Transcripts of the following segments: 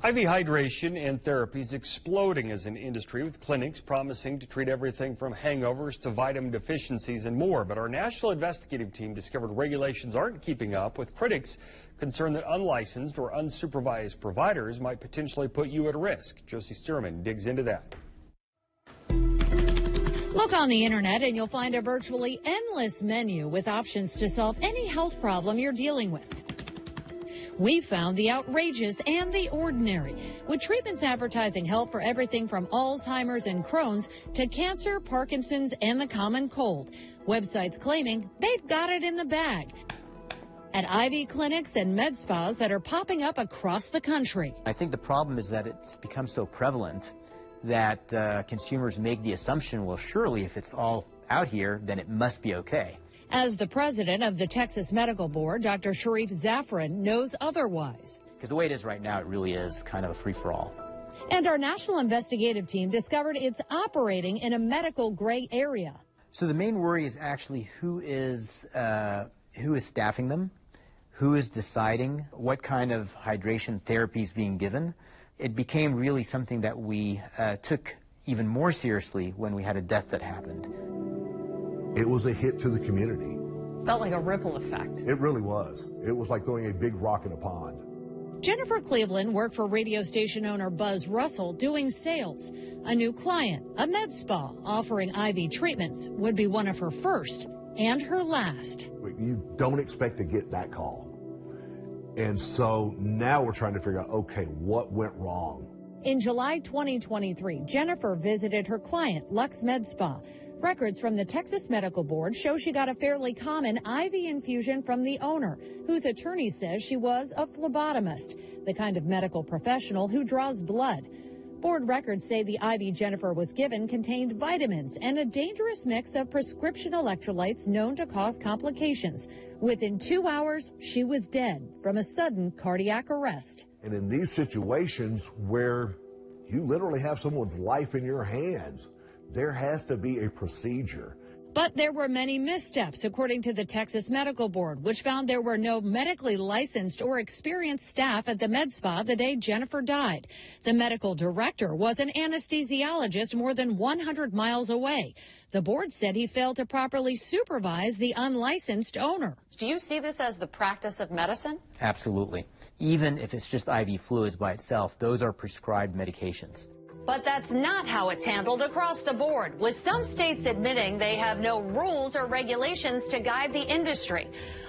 IV hydration and therapy is exploding as an industry, with clinics promising to treat everything from hangovers to vitamin deficiencies and more. But our national investigative team discovered regulations aren't keeping up, with critics concerned that unlicensed or unsupervised providers might potentially put you at risk. Josie Stearman digs into that. Look on the internet and you'll find a virtually endless menu with options to solve any health problem you're dealing with. We found the outrageous and the ordinary, with treatments advertising help for everything from Alzheimer's and Crohn's to cancer, Parkinson's, and the common cold. Websites claiming they've got it in the bag at IV clinics and med spas that are popping up across the country. I think the problem is that it's become so prevalent that consumers make the assumption, well, surely if it's all out here, then it must be okay. As the president of the Texas Medical Board, Dr. Sharif Zafran knows otherwise. Because the way it is right now, it really is kind of a free-for-all. And our national investigative team discovered it's operating in a medical gray area. So the main worry is actually who is staffing them, who is deciding what kind of hydration therapy is being given. It became really something that we took even more seriously when we had a death that happened. It was a hit to the community. Felt like a ripple effect. It really was. It was like throwing a big rock in a pond. Jennifer Cleveland worked for radio station owner Buzz Russell doing sales. A new client, a med spa offering IV treatments, would be one of her first and her last. You don't expect to get that call. And so now we're trying to figure out, okay, what went wrong? In July 2023, Jennifer visited her client, Lux Med Spa. Records from the Texas Medical Board show she got a fairly common IV infusion from the owner, whose attorney says she was a phlebotomist, the kind of medical professional who draws blood. Board records say the IV Jennifer was given contained vitamins and a dangerous mix of prescription electrolytes known to cause complications. Within 2 hours, she was dead from a sudden cardiac arrest. And in these situations where you literally have someone's life in your hands, there has to be a procedure. But there were many missteps, according to the Texas Medical Board, which found there were no medically licensed or experienced staff at the med spa the day Jennifer died. The medical director was an anesthesiologist more than 100 miles away. The board said he failed to properly supervise the unlicensed owner. Do you see this as the practice of medicine? Absolutely. Even if it's just IV fluids by itself, those are prescribed medications. But that's not how it's handled across the board, with some states admitting they have no rules or regulations to guide the industry.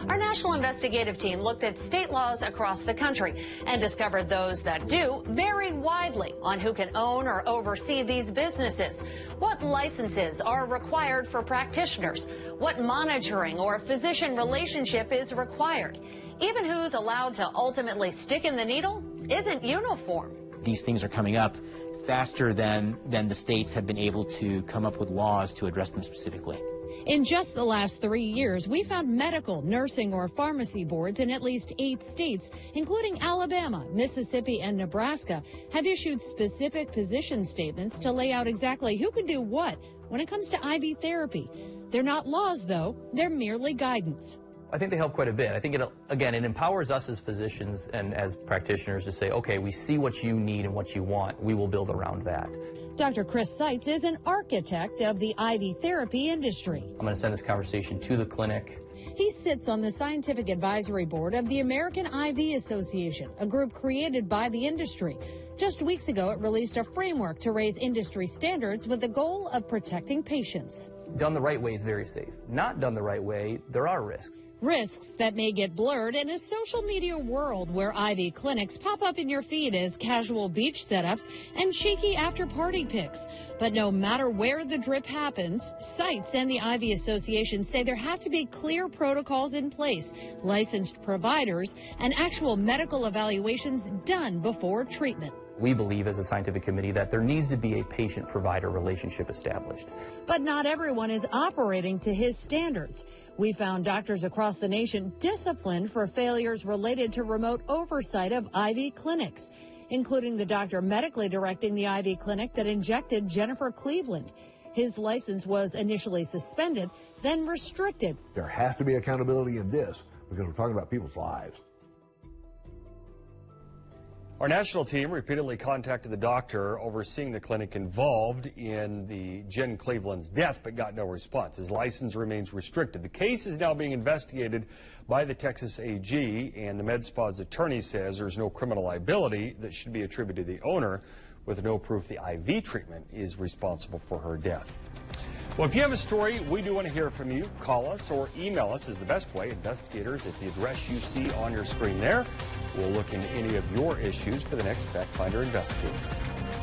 Our national investigative team looked at state laws across the country and discovered those that do vary widely on who can own or oversee these businesses, what licenses are required for practitioners, what monitoring or physician relationship is required. Even who's allowed to ultimately stick in the needle isn't uniform. These things are coming up faster than the states have been able to come up with laws to address them specifically. In just the last 3 years, we found medical, nursing, or pharmacy boards in at least 8 states, including Alabama, Mississippi, and Nebraska, have issued specific position statements to lay out exactly who can do what when it comes to IV therapy. They're not laws, though. They're merely guidance. I think they help quite a bit. I think, it empowers us as physicians and as practitioners to say, okay, we see what you need and what you want. We will build around that. Dr. Chris Seitz is an architect of the IV therapy industry. I'm going to send this conversation to the clinic. He sits on the scientific advisory board of the American IV Association, a group created by the industry. Just weeks ago, it released a framework to raise industry standards with the goal of protecting patients. Done the right way is very safe. Not done the right way, there are risks. Risks that may get blurred in a social media world where IV clinics pop up in your feed as casual beach setups and cheeky after-party pics. But no matter where the drip happens, Seitz and the IV Association say there have to be clear protocols in place, licensed providers, and actual medical evaluations done before treatment. We believe as a scientific committee that there needs to be a patient-provider relationship established. But not everyone is operating to his standards. We found doctors across the nation disciplined for failures related to remote oversight of IV clinics, including the doctor medically directing the IV clinic that injected Jennifer Cleveland. His license was initially suspended, then restricted. There has to be accountability in this because we're talking about people's lives. Our national team repeatedly contacted the doctor overseeing the clinic involved in the Jen Cleveland's death, but got no response. His license remains restricted. The case is now being investigated by the Texas AG, and the med spa's attorney says there's no criminal liability that should be attributed to the owner, with no proof the IV treatment is responsible for her death. Well, if you have a story, we do want to hear from you. Call us or email us is the best way. Investigators at the address you see on your screen there. We'll look into any of your issues for the next Factfinder Investigates.